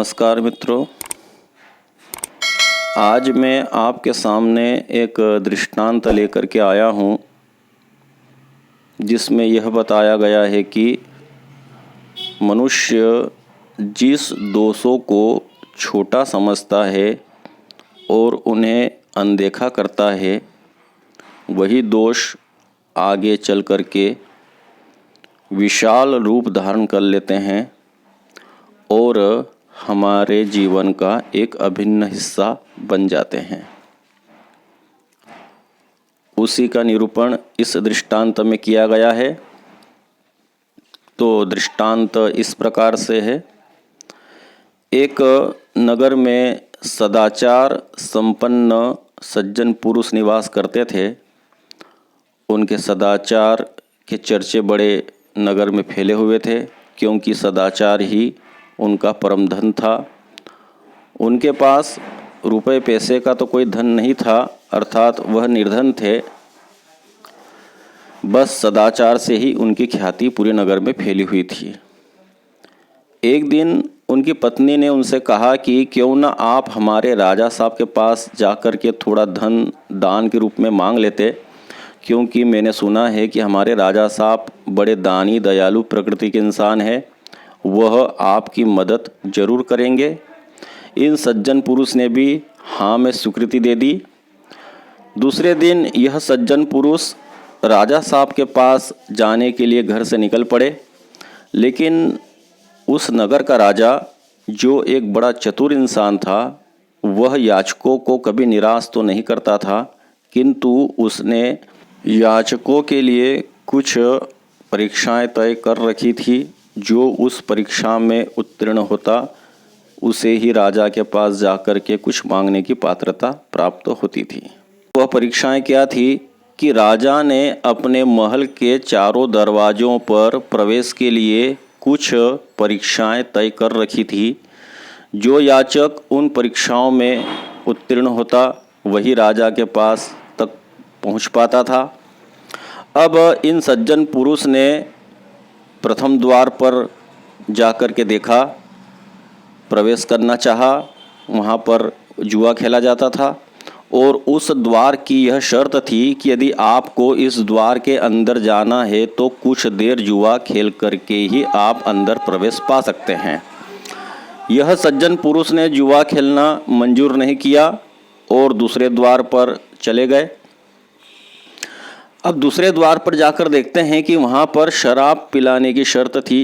नमस्कार मित्रों, आज मैं आपके सामने एक दृष्टांत लेकर के आया हूँ जिसमें यह बताया गया है कि मनुष्य जिस दोषों को छोटा समझता है और उन्हें अनदेखा करता है, वही दोष आगे चल कर के विशाल रूप धारण कर लेते हैं और हमारे जीवन का एक अभिन्न हिस्सा बन जाते हैं। उसी का निरूपण इस दृष्टांत में किया गया है। तो दृष्टांत इस प्रकार से है। एक नगर में सदाचार संपन्न सज्जन पुरुष निवास करते थे। उनके सदाचार के चर्चे बड़े नगर में फैले हुए थे, क्योंकि सदाचार ही उनका परम धन था। उनके पास रुपए पैसे का तो कोई धन नहीं था, अर्थात वह निर्धन थे। बस सदाचार से ही उनकी ख्याति पूरे नगर में फैली हुई थी। एक दिन उनकी पत्नी ने उनसे कहा कि क्यों ना आप हमारे राजा साहब के पास जाकर के थोड़ा धन दान के रूप में मांग लेते, क्योंकि मैंने सुना है कि हमारे राजा साहब बड़े दानी दयालु प्रकृति के इंसान हैं, वह आपकी मदद जरूर करेंगे। इन सज्जन पुरुष ने भी हाँ में स्वीकृति दे दी। दूसरे दिन यह सज्जन पुरुष राजा साहब के पास जाने के लिए घर से निकल पड़े। लेकिन उस नगर का राजा, जो एक बड़ा चतुर इंसान था, वह याचकों को कभी निराश तो नहीं करता था, किंतु उसने याचकों के लिए कुछ परीक्षाएं तय कर रखी थी। जो उस परीक्षा में उत्तीर्ण होता, उसे ही राजा के पास जाकर के कुछ मांगने की पात्रता प्राप्त होती थी। वह परीक्षाएं क्या थी कि राजा ने अपने महल के चारों दरवाज़ों पर प्रवेश के लिए कुछ परीक्षाएं तय कर रखी थी। जो याचक उन परीक्षाओं में उत्तीर्ण होता, वही राजा के पास तक पहुंच पाता था। अब इन सज्जन पुरुष ने प्रथम द्वार पर जाकर के देखा, प्रवेश करना चाहा। वहाँ पर जुआ खेला जाता था और उस द्वार की यह शर्त थी कि यदि आपको इस द्वार के अंदर जाना है तो कुछ देर जुआ खेल करके ही आप अंदर प्रवेश पा सकते हैं। यह सज्जन पुरुष ने जुआ खेलना मंजूर नहीं किया और दूसरे द्वार पर चले गए। अब दूसरे द्वार पर जाकर देखते हैं कि वहाँ पर शराब पिलाने की शर्त थी।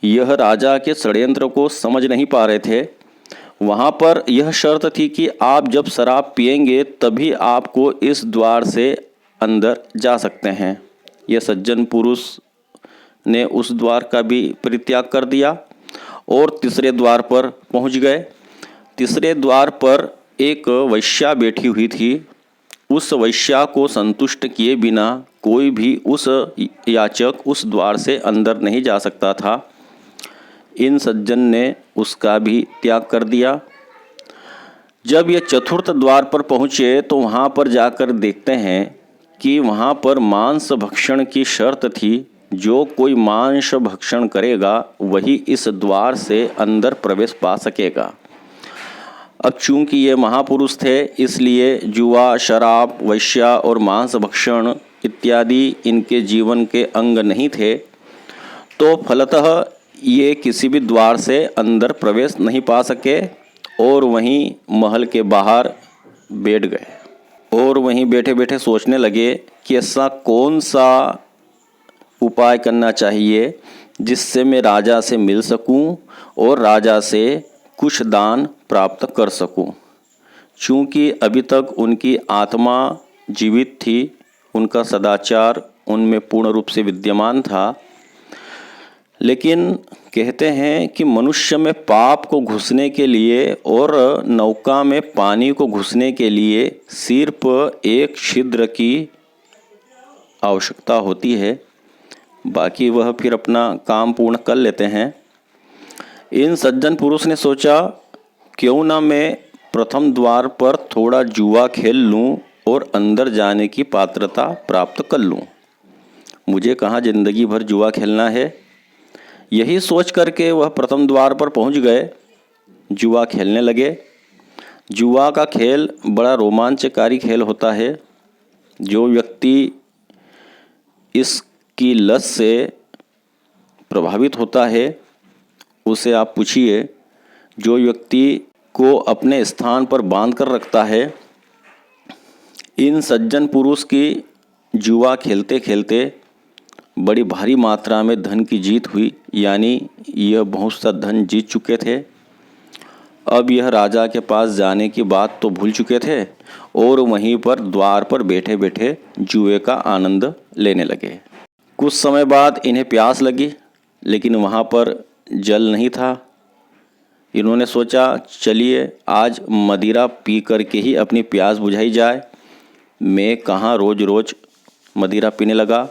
यह राजा के षड्यंत्र को समझ नहीं पा रहे थे। वहाँ पर यह शर्त थी कि आप जब शराब पिएंगे तभी आपको इस द्वार से अंदर जा सकते हैं। यह सज्जन पुरुष ने उस द्वार का भी परित्याग कर दिया और तीसरे द्वार पर पहुँच गए। तीसरे द्वार पर एक वैश्या बैठी हुई थी। उस वैश्या को संतुष्ट किए बिना कोई भी उस याचक उस द्वार से अंदर नहीं जा सकता था। इन सज्जन ने उसका भी त्याग कर दिया। जब ये चतुर्थ द्वार पर पहुँचे तो वहाँ पर जाकर देखते हैं कि वहाँ पर मांस भक्षण की शर्त थी। जो कोई मांस भक्षण करेगा वही इस द्वार से अंदर प्रवेश पा सकेगा। अब चूंकि ये महापुरुष थे, इसलिए जुआ, शराब, वैश्या और मांस भक्षण इत्यादि इनके जीवन के अंग नहीं थे। तो फलतः ये किसी भी द्वार से अंदर प्रवेश नहीं पा सके और वहीं महल के बाहर बैठ गए और वहीं बैठे बैठे सोचने लगे कि ऐसा कौन सा उपाय करना चाहिए जिससे मैं राजा से मिल सकूं और राजा से कुछ दान प्राप्त कर सकूं। चूँकि अभी तक उनकी आत्मा जीवित थी, उनका सदाचार उनमें पूर्ण रूप से विद्यमान था। लेकिन कहते हैं कि मनुष्य में पाप को घुसने के लिए और नौका में पानी को घुसने के लिए सिर्फ एक छिद्र की आवश्यकता होती है, बाकी वह फिर अपना काम पूर्ण कर लेते हैं। इन सज्जन पुरुष ने सोचा, क्यों ना मैं प्रथम द्वार पर थोड़ा जुआ खेल लूं और अंदर जाने की पात्रता प्राप्त कर लूं। मुझे कहाँ ज़िंदगी भर जुआ खेलना है। यही सोच करके वह प्रथम द्वार पर पहुंच गए। जुआ खेलने लगे। जुआ का खेल बड़ा रोमांचकारी खेल होता है। जो व्यक्ति इसकी लत से प्रभावित होता है उसे आप पूछिए। जो व्यक्ति को अपने स्थान पर बांध कर रखता है। इन सज्जन पुरुष की जुआ खेलते खेलते बड़ी भारी मात्रा में धन की जीत हुई, यानी यह बहुत सा धन जीत चुके थे। अब यह राजा के पास जाने की बात तो भूल चुके थे और वहीं पर द्वार पर बैठे बैठे जुए का आनंद लेने लगे। कुछ समय बाद इन्हें प्यास लगी, लेकिन वहाँ पर जल नहीं था। इन्होंने सोचा चलिए आज मदिरा पी करके ही अपनी प्यास बुझाई जाए। मैं कहाँ रोज़ रोज़ मदिरा पीने लगा।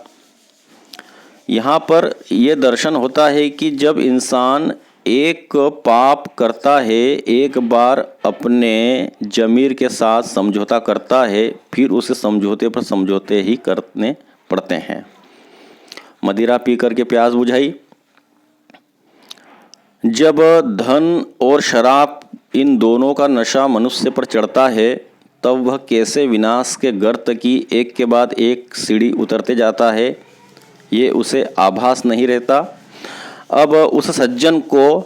यहाँ पर यह दर्शन होता है कि जब इंसान एक पाप करता है, एक बार अपने जमीर के साथ समझौता करता है, फिर उसे समझौते पर समझौते ही करने पड़ते हैं। मदिरा पी करके प्यास बुझाई। जब धन और शराब इन दोनों का नशा मनुष्य पर चढ़ता है तब वह कैसे विनाश के गर्त की एक के बाद एक सीढ़ी उतरते जाता है, ये उसे आभास नहीं रहता। अब उस सज्जन को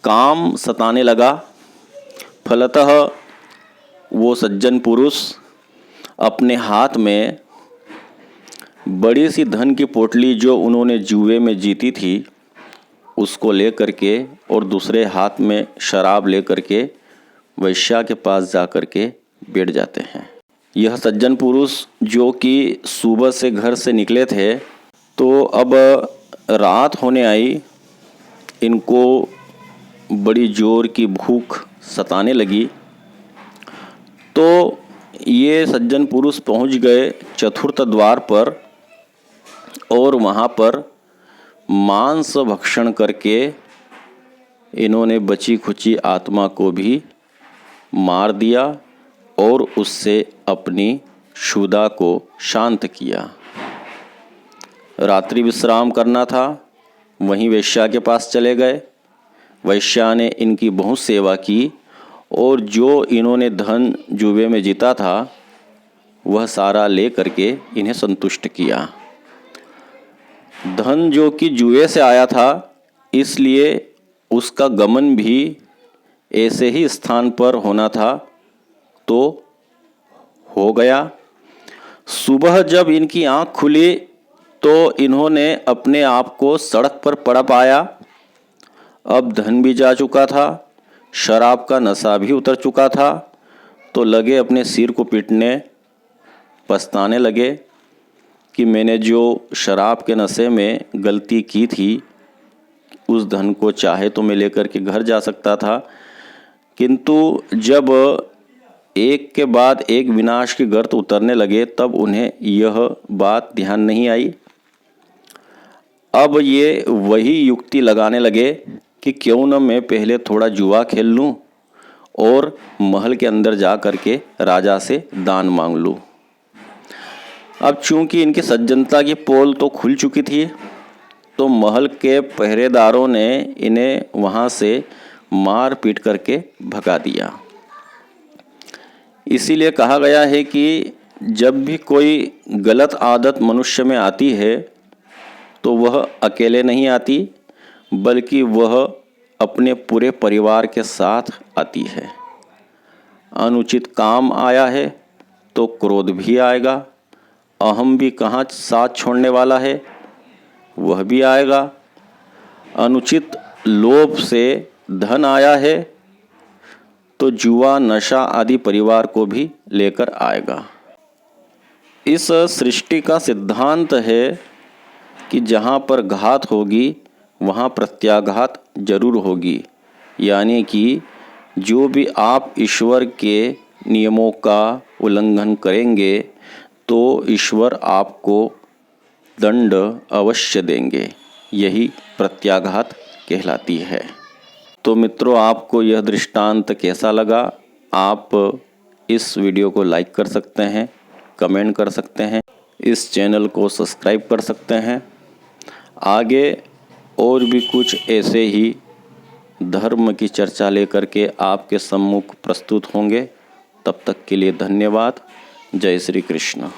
काम सताने लगा। फलतः वो सज्जन पुरुष अपने हाथ में बड़ी सी धन की पोटली जो उन्होंने जुए में जीती थी उसको ले करके और दूसरे हाथ में शराब ले करके वैश्या के पास जा करके बैठ जाते हैं। यह सज्जन पुरुष जो कि सुबह से घर से निकले थे, तो अब रात होने आई। इनको बड़ी जोर की भूख सताने लगी। तो ये सज्जन पुरुष पहुंच गए चतुर्थ द्वार पर और वहाँ पर मांस भक्षण करके इन्होंने बची खुची आत्मा को भी मार दिया और उससे अपनी क्षुधा को शांत किया। रात्रि विश्राम करना था, वहीं वैश्या के पास चले गए। वैश्या ने इनकी बहुत सेवा की और जो इन्होंने धन जुए में जीता था वह सारा ले करके इन्हें संतुष्ट किया। धन जो कि जुए से आया था, इसलिए उसका गमन भी ऐसे ही स्थान पर होना था, तो हो गया। सुबह जब इनकी आँख खुली तो इन्होंने अपने आप को सड़क पर पड़ा पाया। अब धन भी जा चुका था, शराब का नशा भी उतर चुका था, तो लगे अपने सिर को पीटने, पछताने लगे कि मैंने जो शराब के नशे में गलती की थी, उस धन को चाहे तो मैं लेकर के घर जा सकता था, किंतु जब एक के बाद एक विनाश के गर्त उतरने लगे तब उन्हें यह बात ध्यान नहीं आई। अब ये वही युक्ति लगाने लगे कि क्यों न मैं पहले थोड़ा जुआ खेल लूं और महल के अंदर जा करके राजा से दान मांग लूं। अब चूंकि इनकी सज्जनता की पोल तो खुल चुकी थी, तो महल के पहरेदारों ने इन्हें वहाँ से मार पीट करके भगा दिया। इसीलिए कहा गया है कि जब भी कोई गलत आदत मनुष्य में आती है तो वह अकेले नहीं आती, बल्कि वह अपने पूरे परिवार के साथ आती है। अनुचित काम आया है तो क्रोध भी आएगा, अहम भी कहाँ साथ छोड़ने वाला है, वह भी आएगा। अनुचित लोभ से धन आया है तो जुआ, नशा आदि परिवार को भी लेकर आएगा। इस सृष्टि का सिद्धांत है कि जहाँ पर घात होगी वहाँ प्रत्याघात जरूर होगी, यानी कि जो भी आप ईश्वर के नियमों का उल्लंघन करेंगे तो ईश्वर आपको दंड अवश्य देंगे। यही प्रत्याघात कहलाती है। तो मित्रों, आपको यह दृष्टांत कैसा लगा? आप इस वीडियो को लाइक कर सकते हैं, कमेंट कर सकते हैं, इस चैनल को सब्सक्राइब कर सकते हैं। आगे और भी कुछ ऐसे ही धर्म की चर्चा लेकर के आपके सम्मुख प्रस्तुत होंगे। तब तक के लिए धन्यवाद। जय श्री कृष्ण।